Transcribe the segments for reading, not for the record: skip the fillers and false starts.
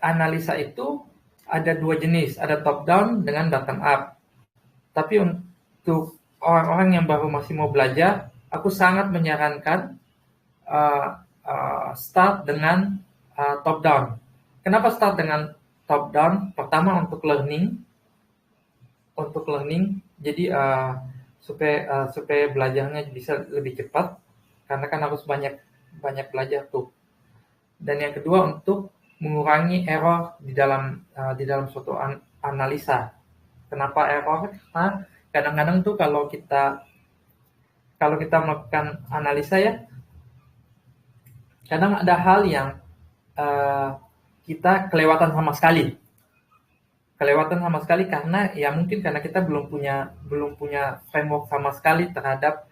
analisa itu ada dua jenis, ada top down dengan bottom up. Tapi untuk orang-orang yang baru masih mau belajar, aku sangat menyarankan start dengan top down. Kenapa start dengan top down? Pertama untuk learning, jadi supaya belajarnya bisa lebih cepat, karena kan harus banyak belajar tuh. Dan yang kedua untuk mengurangi error di dalam suatu analisa. Kenapa error? Karena kadang-kadang tuh kalau kita melakukan analisa ya, kadang ada hal yang kita kelewatan sama sekali karena ya mungkin karena kita belum punya framework sama sekali terhadap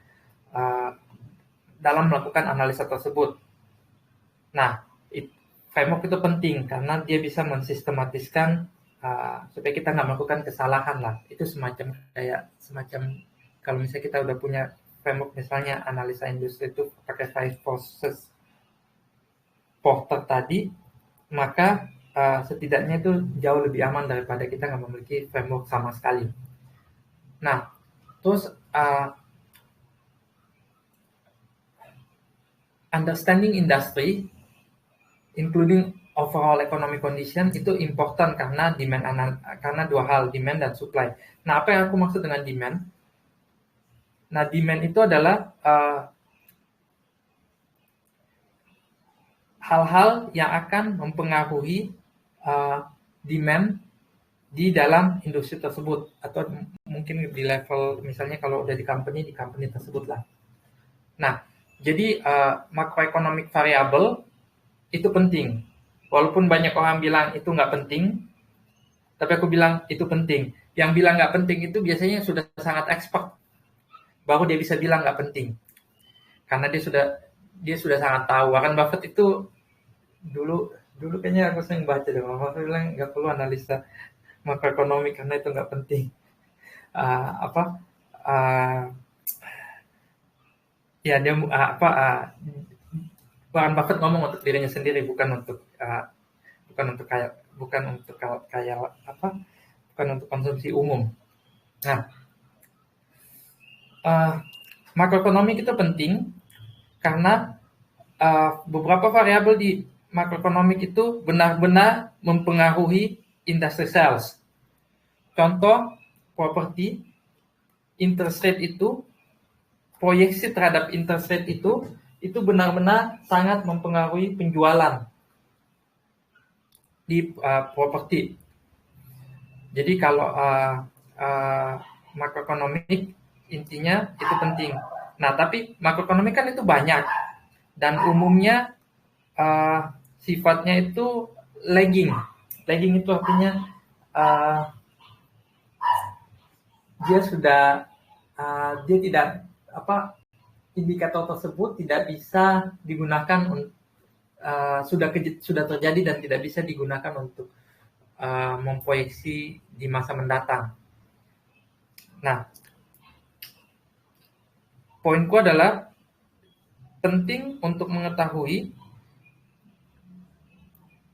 dalam melakukan analisa tersebut. Nah, framework itu penting karena dia bisa mensistematiskan supaya kita nggak melakukan kesalahan lah. Itu semacam kalau misalnya kita udah punya framework, misalnya analisa industri itu pakai 5 process Porter tadi, maka setidaknya itu jauh lebih aman daripada kita nggak memiliki framework sama sekali. Nah, terus understanding industry, including overall economic condition, itu important karena karena dua hal, demand dan supply. Nah, apa yang aku maksud dengan demand? Nah, demand itu adalah hal-hal yang akan mempengaruhi demand di dalam industri tersebut, atau mungkin di level misalnya kalau udah di company tersebut lah. Nah, jadi macroeconomic variable itu penting. Walaupun banyak orang bilang itu nggak penting, tapi aku bilang itu penting. Yang bilang nggak penting itu biasanya sudah sangat expert, baru dia bisa bilang nggak penting. Karena dia sudah sangat tahu. Warren Buffett itu dulu kayaknya aku sering baca deh, Mama bilang nggak perlu analisa makroekonomi karena itu nggak penting. Ya dia Warren Buffett ngomong untuk dirinya sendiri, bukan untuk konsumsi umum. Nah, makroekonomi itu penting karena beberapa variabel di makroekonomik itu benar-benar mempengaruhi industri sales. Contoh, properti, interest rate itu, proyeksi terhadap interest rate itu benar-benar sangat mempengaruhi penjualan di properti. Jadi kalau makroekonomik intinya itu penting. Nah, tapi makroekonomik kan itu banyak dan umumnya sifatnya itu lagging. Lagging itu artinya dia tidak indikator tersebut tidak bisa digunakan sudah terjadi dan tidak bisa digunakan untuk memproyeksi di masa mendatang. Nah, poinku adalah penting untuk mengetahui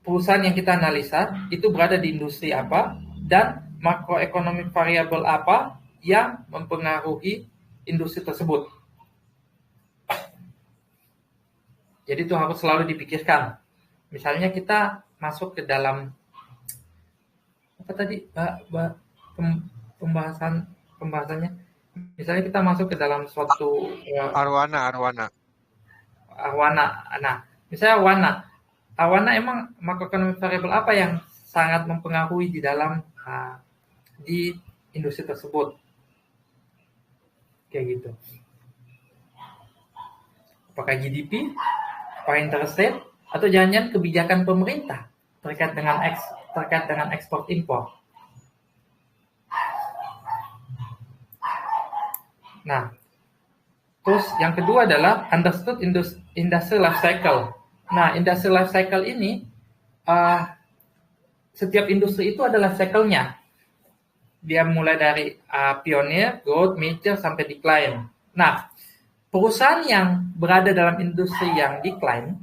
perusahaan yang kita analisa itu berada di industri apa dan makroekonomik variabel apa yang mempengaruhi industri tersebut. Jadi itu harus selalu dipikirkan. Misalnya kita masuk ke dalam pembahasannya. Misalnya kita masuk ke dalam suatu arwana. Nah, misalnya awana emang makroeconomic variable apa yang sangat mempengaruhi di dalam di industri tersebut, kayak gitu. Apakah GDP, apakah interest rate, atau jangan-jangan kebijakan pemerintah terkait dengan ekspor impor. Nah, terus yang kedua adalah understood industry life cycle. Nah, industry life cycle ini setiap industri itu adalah cycle-nya. Dia mulai dari pioneer, growth, mature, sampai decline. Nah, perusahaan yang berada dalam industri yang decline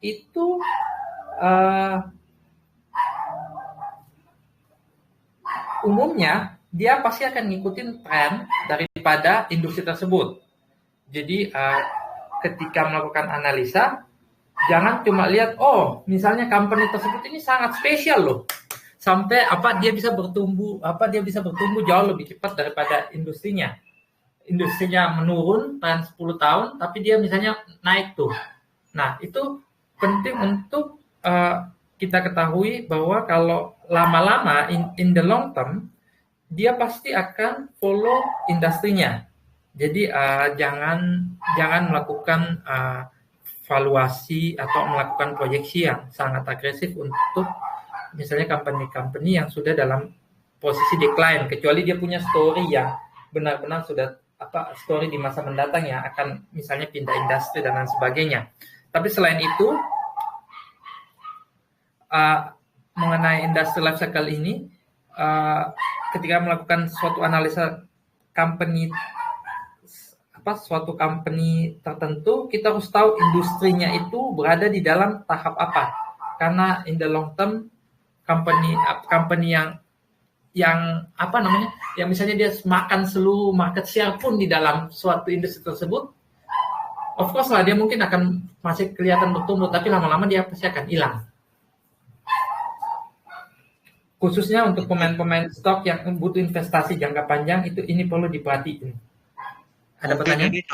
itu umumnya dia pasti akan ngikutin tren daripada industri tersebut. Jadi ketika melakukan analisa, jangan cuma lihat, oh misalnya company tersebut ini sangat spesial loh, sampai dia bisa bertumbuh jauh lebih cepat daripada industrinya. Industrinya menurun tren 10 tahun, tapi dia misalnya naik tuh. Nah, itu penting untuk kita ketahui bahwa kalau lama-lama in the long term, dia pasti akan follow industrinya. Jadi jangan melakukan valuasi atau melakukan proyeksi yang sangat agresif untuk misalnya company-company yang sudah dalam posisi decline, kecuali dia punya story yang benar-benar sudah story di masa mendatang yang akan misalnya pindah industri dan lain sebagainya. Tapi selain itu, mengenai industri life cycle ini, ketika melakukan suatu analisa suatu company tertentu, kita harus tahu industrinya itu berada di dalam tahap apa. Karena in the long term, company yang misalnya dia makan seluruh market share pun di dalam suatu industri tersebut, of course lah dia mungkin akan masih kelihatan bertumbuh, tapi lama-lama dia pasti akan hilang. Khususnya untuk pemain-pemain stok yang butuh investasi jangka panjang, ini perlu diperhatiin. Ada pertanyaan? Ini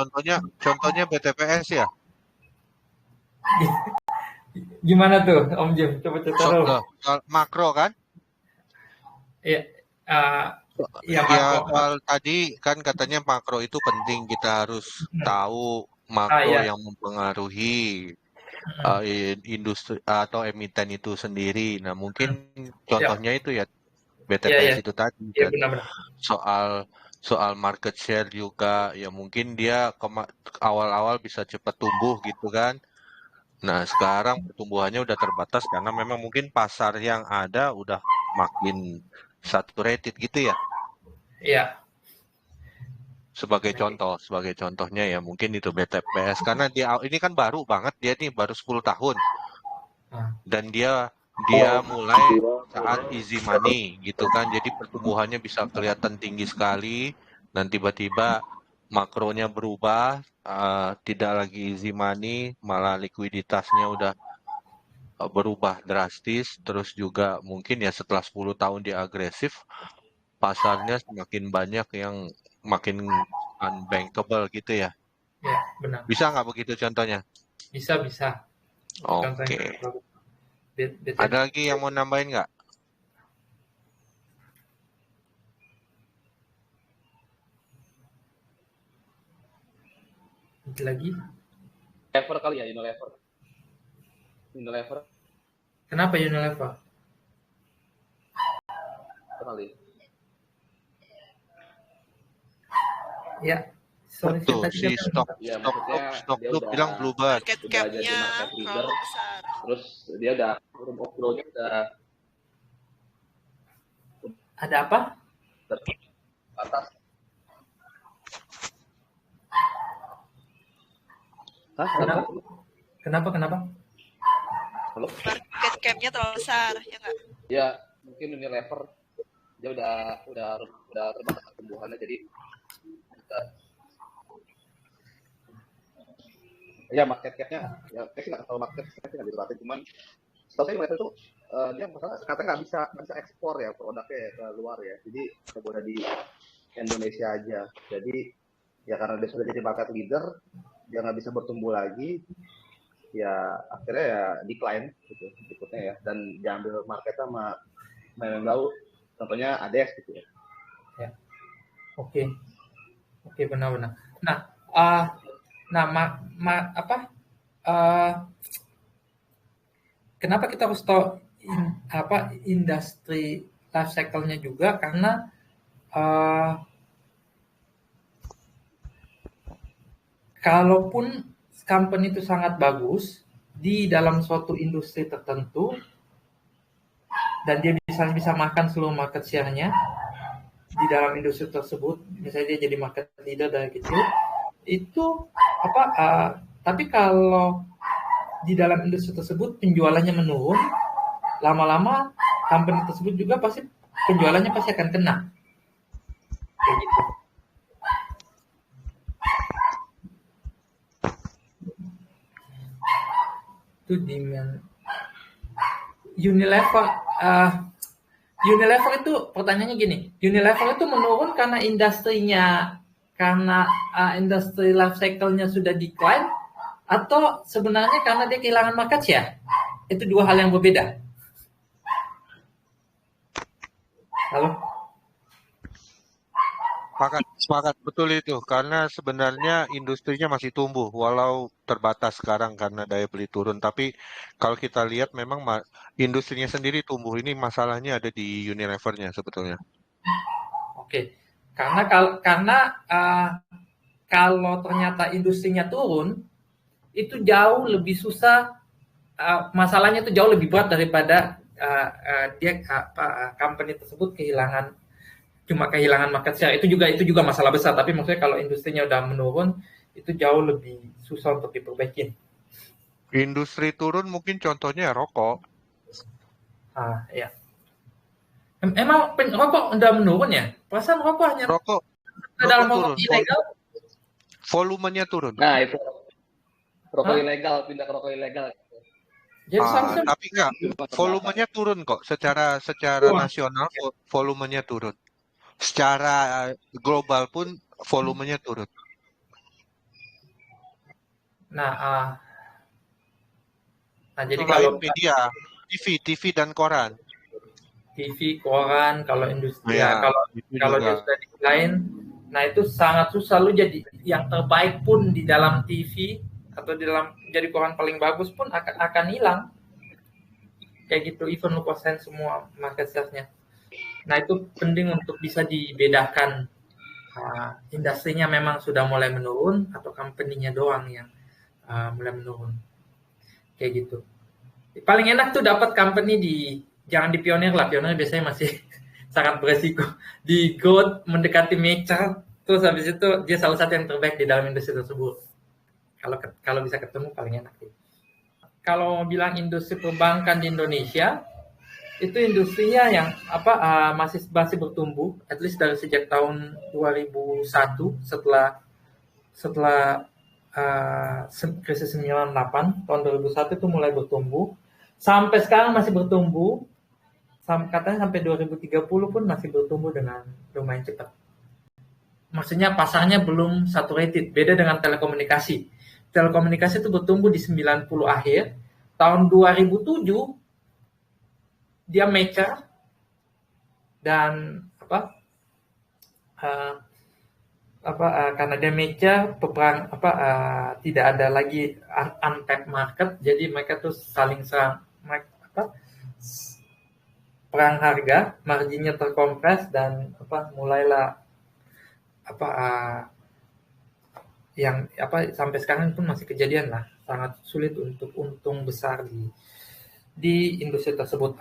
contohnya BTPS ya? Gimana tuh Om Jim? Coba cerita. Makro kan? Iya. Soal tadi kan katanya makro itu penting, kita harus tahu makro yang mempengaruhi industri atau emiten itu sendiri. Nah, mungkin contohnya itu ya BTPS itu tadi kan. Benar-benar. Soal market share juga ya, mungkin dia awal-awal bisa cepat tumbuh gitu kan. Nah, sekarang pertumbuhannya udah terbatas karena memang mungkin pasar yang ada udah makin saturated gitu ya. Iya. Sebagai contohnya ya mungkin itu BTPS, karena dia ini kan baru banget, dia nih baru 10 tahun. Dan dia mulai saat easy money gitu kan. Jadi pertumbuhannya bisa kelihatan tinggi sekali, dan tiba-tiba makronya berubah, tidak lagi easy money, malah likuiditasnya udah berubah drastis. Terus juga mungkin ya setelah 10 tahun dia agresif, pasarnya semakin banyak yang makin unbankable gitu ya. Ya, benar. Bisa nggak begitu contohnya? Bisa. Oke. Ada lagi yang mau nambahin nggak? Lagi? Unilever kali ya, Unilever. Kenapa Unilever? Kali. Ya, betul. Si stok lu bilang Bluebird. Market cap-nya kalau besar. Terus dia udah room of grow-nya udah ada apa? Atas. Kenapa? Halo? Market cap-nya terlalu besar, ya nggak? Ya, mungkin Unilever dia udah terbatas pertumbuhannya, jadi ya market cap-nya ya saya nggak tahu market cap-nya nggak diperhatiin, cuman setahu saya Unilever itu dia masalah katanya nggak bisa ekspor ya produknya ke luar ya, jadi udah di Indonesia aja. Jadi ya karena dia sudah jadi market leader, dia nggak bisa bertumbuh lagi, ya akhirnya ya decline gitu berikutnya ya, dan diambil marketnya sama main baru, contohnya ADS gitu ya. Oke, benar-benar. Kenapa kita harus tahu industri life cycle-nya juga, karena kalaupun company itu sangat bagus di dalam suatu industri tertentu dan dia bisa makan seluruh market share-nya di dalam industri tersebut, misalnya dia jadi market leader dari kecil, itu tapi kalau di dalam industri tersebut penjualannya menurun, lama-lama company tersebut juga pasti penjualannya pasti akan kena. Kayak gitu. Itu demand. Unilever itu pertanyaannya gini, Unilever itu menurun karena industrinya, karena industri life cycle-nya sudah decline, atau sebenarnya karena dia kehilangan market share? Itu dua hal yang berbeda. Halo? Sepakat betul itu, karena sebenarnya industrinya masih tumbuh walau terbatas sekarang karena daya beli turun, tapi kalau kita lihat memang industrinya sendiri tumbuh. Ini masalahnya ada di Unilever-nya sebetulnya. Oke. Karena kalau ternyata industrinya turun, itu jauh lebih susah, masalahnya itu jauh lebih berat daripada company tersebut kehilangan market share. Itu juga masalah besar, tapi maksudnya kalau industrinya udah menurun, itu jauh lebih susah untuk diperbaiki. Industri turun mungkin contohnya rokok. Ya. Emang rokok udah menurun ya? Perasaan rokok hanya dalam turun. ilegal. Volumenya turun. Nah, itu rokok ilegal, pindah ke rokok ilegal. Jadi tapi enggak, volumenya turun kok. Secara nasional volumenya turun. Secara global pun volumenya turun. Nah, jadi kalau media, TV dan koran. TV, koran, kalau industri kalau dia sudah decline, nah itu sangat susah. Lu jadi yang terbaik pun di dalam TV atau di dalam jadi koran paling bagus pun akan hilang. Kayak gitu, even lu persen semua market share-nya. Nah itu penting untuk bisa dibedakan, industrinya memang sudah mulai menurun atau company-nya doang yang mulai menurun. Kayak gitu. Paling enak tuh dapat company jangan di Pioneer lah. Pioneer biasanya masih sangat beresiko. Di growth mendekati mature, terus habis itu dia salah satu yang terbaik di dalam industri tersebut. Kalau bisa ketemu paling enak sih. Kalau bilang industri perbankan di Indonesia, itu industrinya yang masih bertumbuh, at least dari sejak tahun 2001 setelah krisis 98, tahun 2001 itu mulai bertumbuh. Sampai sekarang masih bertumbuh, katanya sampai 2030 pun masih bertumbuh dengan lumayan cepat. Maksudnya pasarnya belum saturated, beda dengan telekomunikasi. Telekomunikasi itu bertumbuh di 90 akhir, tahun 2007 dia mature dan karena dia mature, tidak ada lagi untapped market, jadi mereka tuh saling serang, perang harga, marginnya terkompres dan mulailah yang sampai sekarang pun masih kejadian lah, sangat sulit untuk untung besar di industri tersebut.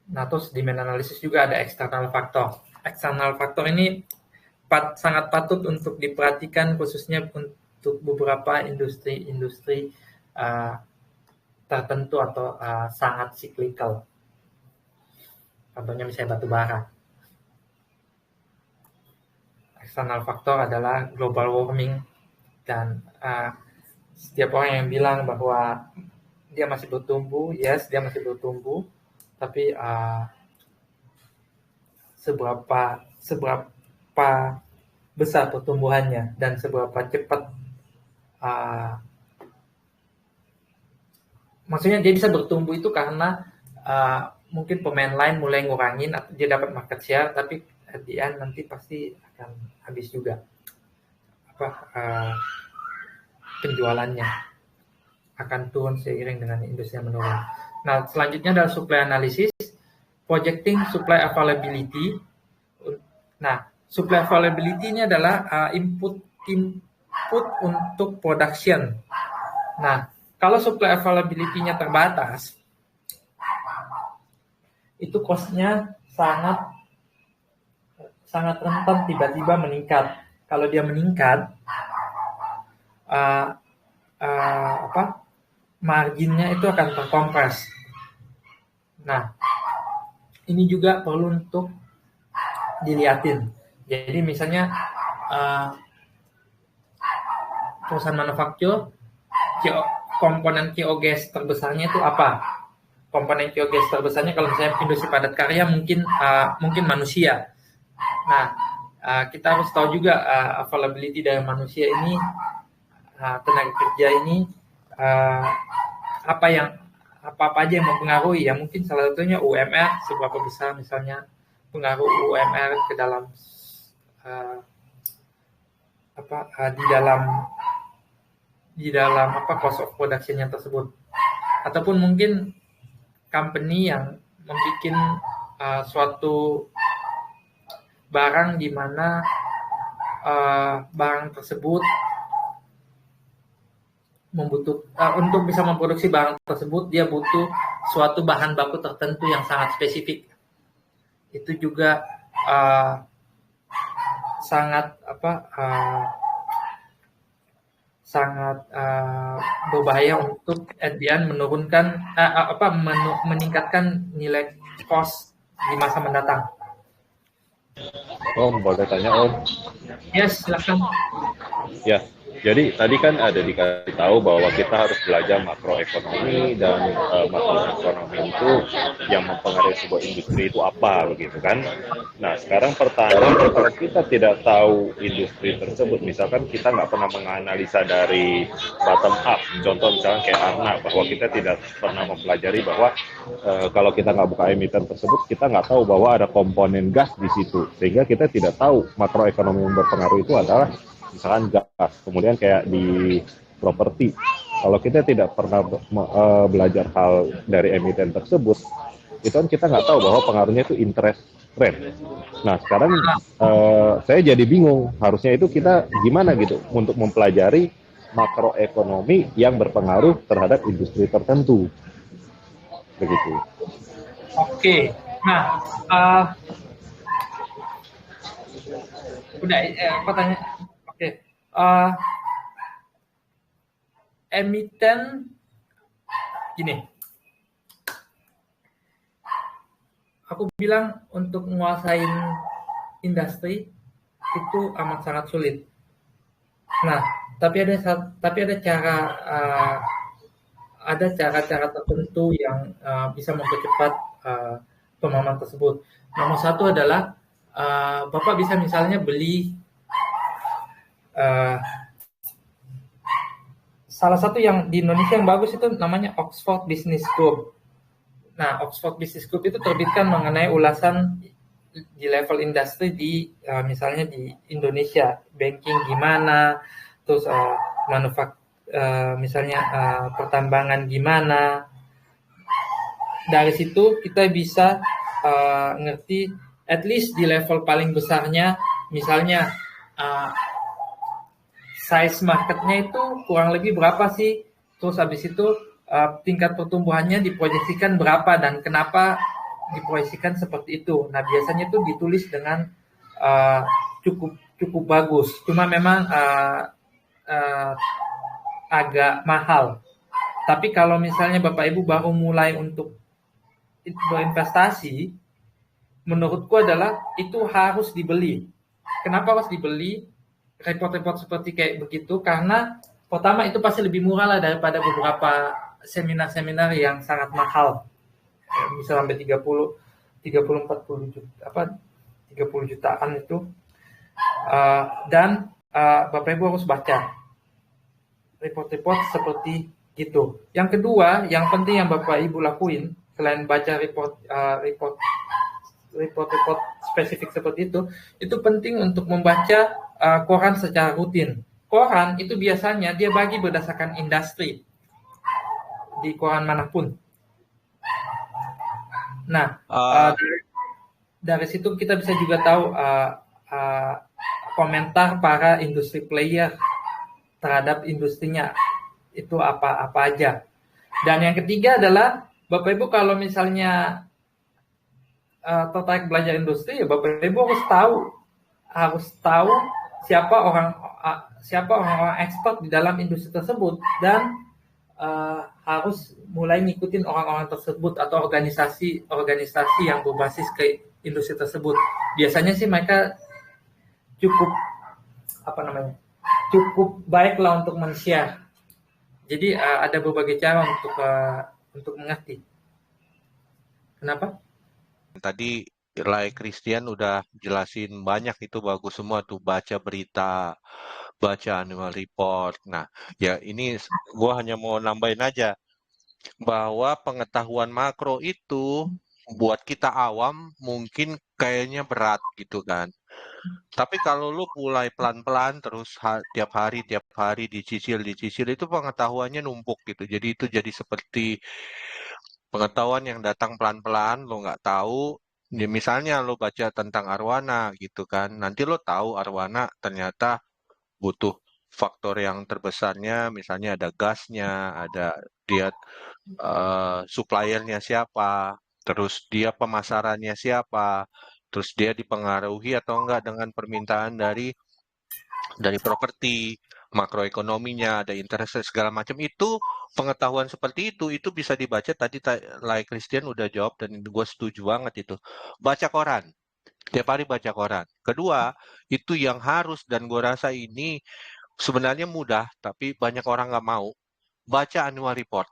Nah, terus demand analysis juga ada external factor. External factor ini sangat patut untuk diperhatikan, khususnya untuk beberapa industri tertentu atau sangat cyclical. Contohnya misalnya batu bara. External factor adalah global warming, dan setiap orang yang bilang bahwa dia masih bertumbuh, yes, dia masih bertumbuh, tapi seberapa besar pertumbuhannya dan seberapa cepat, maksudnya dia bisa bertumbuh itu karena mungkin pemain lain mulai ngurangin atau dia dapat market share, tapi at the end nanti pasti akan habis juga penjualannya, akan turun seiring dengan industri yang menurun. Nah, selanjutnya adalah supply analysis, projecting supply availability. Nah, supply availability ini adalah input untuk production. Nah, kalau supply availability-nya terbatas, itu cost-nya sangat rentan tiba-tiba meningkat. Kalau dia meningkat, marginnya itu akan terkompres. Nah, ini juga perlu untuk dilihatin. Jadi misalnya perusahaan manufaktur, komponen QoGS terbesarnya itu apa? Komponen QoGS terbesarnya kalau misalnya industri padat karya mungkin manusia. Nah, kita harus tahu juga availability dari manusia ini, tenaga kerja ini, apa aja yang mempengaruhi, ya mungkin salah satunya UMR, seberapa besar misalnya pengaruh UMR ke dalam di dalam cost of production-nya tersebut, ataupun mungkin company yang membuat suatu barang di mana barang tersebut untuk bisa memproduksi barang tersebut dia butuh suatu bahan baku tertentu yang sangat spesifik. Itu juga sangat berbahaya untuk meningkatkan nilai cost di masa mendatang. Om, boleh tanya Om? Yes, silakan. Ya, jadi tadi kan ada dikasih tahu bahwa kita harus belajar makroekonomi, dan makroekonomi itu yang mempengaruhi sebuah industri itu apa, begitu kan? Nah, sekarang pertanyaan, kalau kita tidak tahu industri tersebut, misalkan kita nggak pernah menganalisa dari bottom up, contoh misalkan kayak Arna, bahwa kita tidak pernah mempelajari bahwa kalau kita nggak buka emiten tersebut, kita nggak tahu bahwa ada komponen gas di situ, sehingga kita tidak tahu makroekonomi yang berpengaruh itu adalah misalkan gas. Kemudian kayak di properti, kalau kita tidak pernah belajar hal dari emiten tersebut, itu kan kita nggak tahu bahwa pengaruhnya itu interest rate. Nah, sekarang saya jadi bingung, harusnya itu kita gimana gitu untuk mempelajari makroekonomi yang berpengaruh terhadap industri tertentu, begitu. Oke, nah udah pertanyaan. Oke, emiten gini, aku bilang untuk menguasain industri itu amat sangat sulit. Nah, tapi ada cara tertentu yang bisa mempercepat pemahaman tersebut. Nomor satu adalah Bapak bisa misalnya beli salah satu yang di Indonesia yang bagus itu namanya Oxford Business Group. Nah, Oxford Business Group itu terbitkan mengenai ulasan di level industri di misalnya di Indonesia, banking gimana, terus misalnya pertambangan gimana. Dari situ kita bisa ngerti at least di level paling besarnya, misalnya size marketnya itu kurang lebih berapa sih, terus habis itu tingkat pertumbuhannya diproyeksikan berapa dan kenapa diproyeksikan seperti itu. Nah, biasanya itu ditulis dengan cukup bagus, cuma memang agak mahal. Tapi kalau misalnya Bapak Ibu baru mulai untuk berinvestasi, menurutku adalah itu harus dibeli. Kenapa harus dibeli report-report seperti kayak begitu? Karena pertama itu pasti lebih murah lah daripada beberapa seminar-seminar yang sangat mahal, bisa sampai 30-40 jutaan itu. Dan Bapak Ibu harus baca report-report seperti gitu. Yang kedua, yang penting yang Bapak Ibu lakuin selain baca report spesifik seperti itu penting untuk membaca koran secara rutin. Koran itu biasanya dia bagi berdasarkan industri di koran manapun. Nah, dari situ kita bisa juga tahu komentar para industri player terhadap industrinya itu apa aja. Dan yang ketiga adalah Bapak Ibu kalau misalnya tertarik belajar industri, ya Bapak Ibu harus tahu siapa orang-orang expert di dalam industri tersebut, dan harus mulai ngikutin orang-orang tersebut atau organisasi yang berbasis ke industri tersebut. Biasanya sih mereka cukup cukup baik lah untuk men-share. Jadi ada berbagai cara untuk mengerti. Kenapa? Tadi Christian udah jelasin banyak, itu bagus semua tuh, baca berita, baca annual report. Nah, ya ini gua hanya mau nambahin aja bahwa pengetahuan makro itu buat kita awam mungkin kayaknya berat gitu kan. Tapi kalau lu mulai pelan-pelan terus tiap hari dicicil itu pengetahuannya numpuk gitu. Jadi itu jadi seperti pengetahuan yang datang pelan-pelan, lo nggak tahu. Ya, misalnya lo baca tentang arwana gitu kan, nanti lo tahu arwana ternyata butuh faktor yang terbesarnya, misalnya ada gasnya, ada dia suppliernya siapa, terus dia pemasarannya siapa, terus dia dipengaruhi atau enggak dengan permintaan dari properti, makroekonominya, ada interest segala macam. Itu pengetahuan seperti itu bisa dibaca tadi like Christian udah jawab dan gue setuju banget itu. Baca koran. Tiap hari baca koran. Kedua, itu yang harus dan gue rasa ini sebenarnya mudah, tapi banyak orang nggak mau. Baca annual report.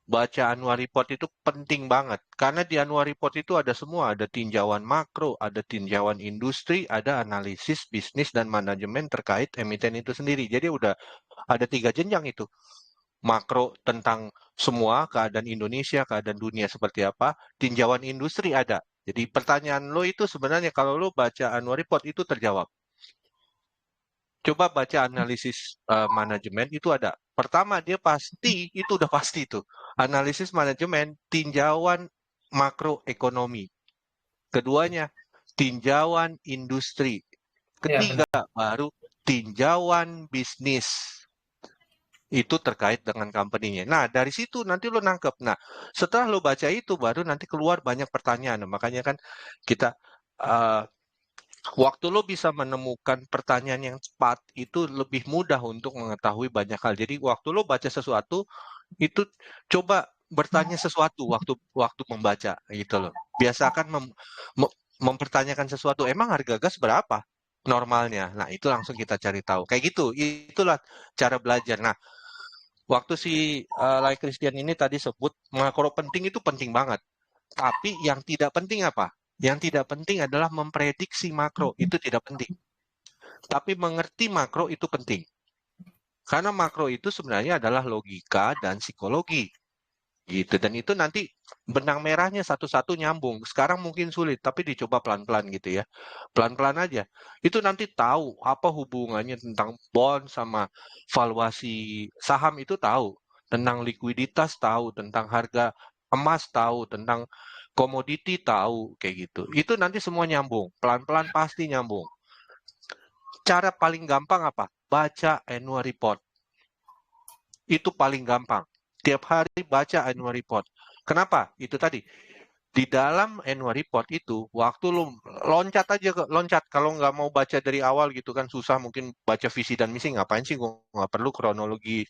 Baca annual report itu penting banget. Karena di annual report itu ada semua. Ada tinjauan makro, ada tinjauan industri, ada analisis bisnis dan manajemen terkait emiten itu sendiri. Jadi udah ada 3 jenjang itu. Makro tentang semua, keadaan Indonesia, keadaan dunia seperti apa. Tinjauan industri ada. Jadi pertanyaan lo itu sebenarnya kalau lo baca annual report itu terjawab. Coba baca analisis manajemen itu ada. Pertama dia pasti, itu udah pasti tuh. Analisis manajemen, tinjauan makroekonomi. Keduanya, tinjauan industri. Ketiga, baru tinjauan bisnis. Itu terkait dengan company-nya. Nah, dari situ nanti lo nangkep. Nah, setelah lo baca itu, baru nanti keluar banyak pertanyaan. Nah, makanya kan kita waktu lo bisa menemukan pertanyaan yang tepat, itu lebih mudah untuk mengetahui banyak hal. Jadi waktu lo baca sesuatu, itu coba bertanya sesuatu waktu membaca gitu loh. Biasakan mempertanyakan sesuatu, emang harga gas berapa normalnya? Nah, itu langsung kita cari tahu. Kayak gitu, itulah cara belajar. Nah, waktu si like Christian ini tadi sebut makro penting itu penting banget. Tapi yang tidak penting apa? Yang tidak penting adalah memprediksi makro, itu tidak penting. Tapi mengerti makro itu penting. Karena makro itu sebenarnya adalah logika dan psikologi. Gitu. Dan itu nanti benang merahnya satu-satu nyambung. Sekarang mungkin sulit, tapi dicoba pelan-pelan gitu ya. Pelan-pelan aja. Itu nanti tahu apa hubungannya tentang bond sama valuasi saham itu tahu. Tentang likuiditas tahu, tentang harga emas tahu, tentang komoditi tahu, kayak gitu. Itu nanti semua nyambung. Pelan-pelan pasti nyambung. Cara paling gampang apa? Baca annual report. Itu paling gampang. Tiap hari baca annual report. Kenapa? Itu tadi. Di dalam annual report itu, waktu lu loncat aja ke loncat. Kalau nggak mau baca dari awal gitu kan susah, mungkin baca visi dan misi. Ngapain sih? Gue nggak perlu kronologi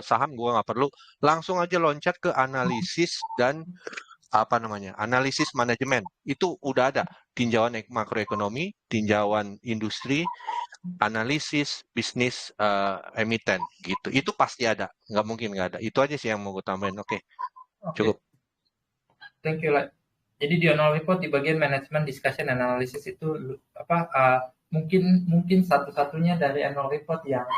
saham, gue nggak perlu. Langsung aja loncat ke analisis dan analisis manajemen. Itu udah ada tinjauan makroekonomi, tinjauan industri, analisis bisnis emiten gitu. Itu pasti ada, nggak mungkin nggak ada. Itu aja sih yang mau gue tambahin. Oke. Cukup. Thank you, Lai. Jadi di annual report di bagian management discussion analysis itu mungkin satu-satunya dari annual report yang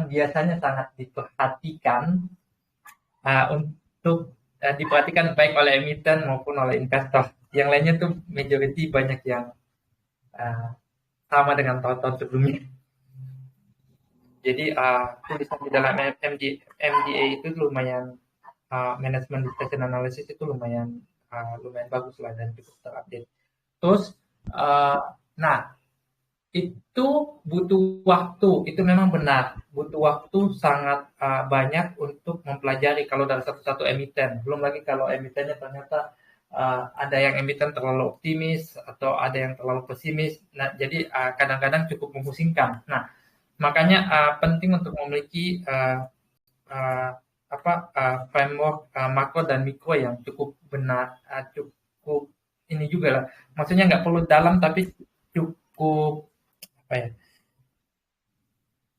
biasanya sangat diperhatikan untuk diperhatikan baik oleh emiten maupun oleh investor. Yang lainnya tuh majority banyak yang sama dengan tahun-tahun sebelumnya. Jadi tulisan di dalam MDA itu lumayan management discussion analysis itu lumayan bagus lah dan cukup terupdate. Terus, nah itu butuh waktu, itu memang benar, butuh waktu sangat banyak untuk mempelajari kalau dari satu-satu emiten. Belum lagi kalau emitennya ternyata ada yang emiten terlalu optimis atau ada yang terlalu pesimis. Nah, jadi kadang-kadang cukup memusingkan. Nah, Makanya penting untuk memiliki framework makro dan mikro yang cukup benar, cukup ini juga lah. Maksudnya nggak perlu dalam tapi cukup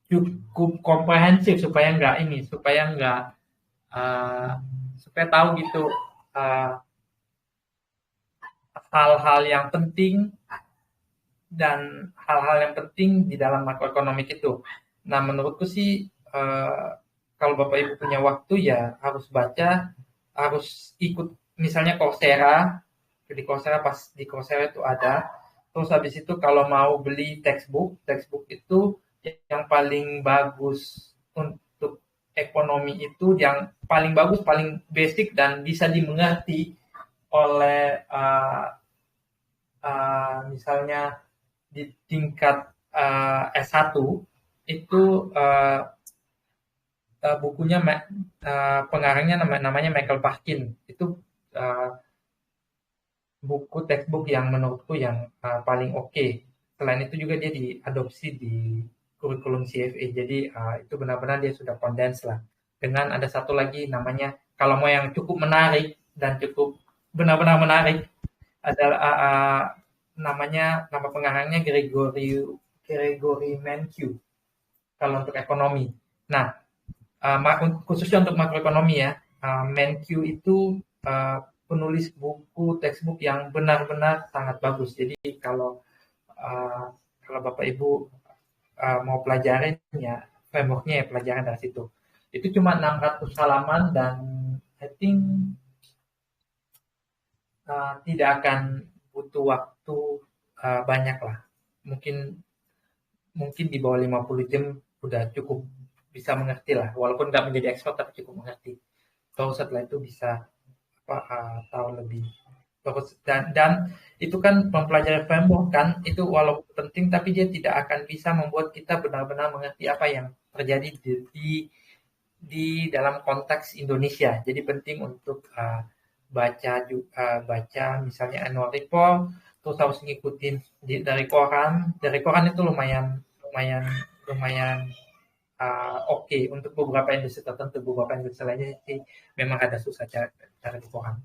cukup komprehensif supaya tahu gitu hal-hal yang penting dan hal-hal yang penting di dalam makroekonomik itu. Nah, menurutku sih kalau Bapak Ibu punya waktu ya harus baca, harus ikut misalnya Coursera. Di Coursera itu ada. Terus habis itu kalau mau beli textbook itu yang paling bagus untuk ekonomi itu yang paling bagus, paling basic dan bisa dimengerti oleh misalnya di tingkat S1 itu bukunya pengarangnya namanya Michael Parkin. Itu buku textbook yang menurutku yang paling oke. Selain itu juga dia diadopsi di kurikulum CFA. Jadi itu benar-benar dia sudah kondens lah. Dengan ada satu lagi namanya, kalau mau yang cukup menarik dan cukup benar-benar menarik, adalah nama pengarangnya Gregory Mankiw kalau untuk ekonomi. Nah, khususnya untuk makroekonomi ya, Mankiw itu penulis buku textbook yang benar-benar sangat bagus. Jadi kalau Bapak Ibu mau pelajarin ya frameworknya ya pelajaran dari situ. Itu cuma 600 halaman dan I think tidak akan butuh waktu banyak lah. Mungkin di bawah 50 jam udah cukup bisa mengerti lah. Walaupun nggak menjadi expert tapi cukup mengerti. Terus setelah itu bisa tahu lebih. Dan itu kan mempelajari framework kan, itu walaupun penting tapi dia tidak akan bisa membuat kita benar-benar mengerti apa yang terjadi di dalam konteks Indonesia. Jadi penting untuk baca misalnya annual report, terus harus ngikutin dari koran. Dari koran itu lumayan oke. Untuk beberapa industri tertentu, beberapa industri lainnya sih memang ada susah cara di koran.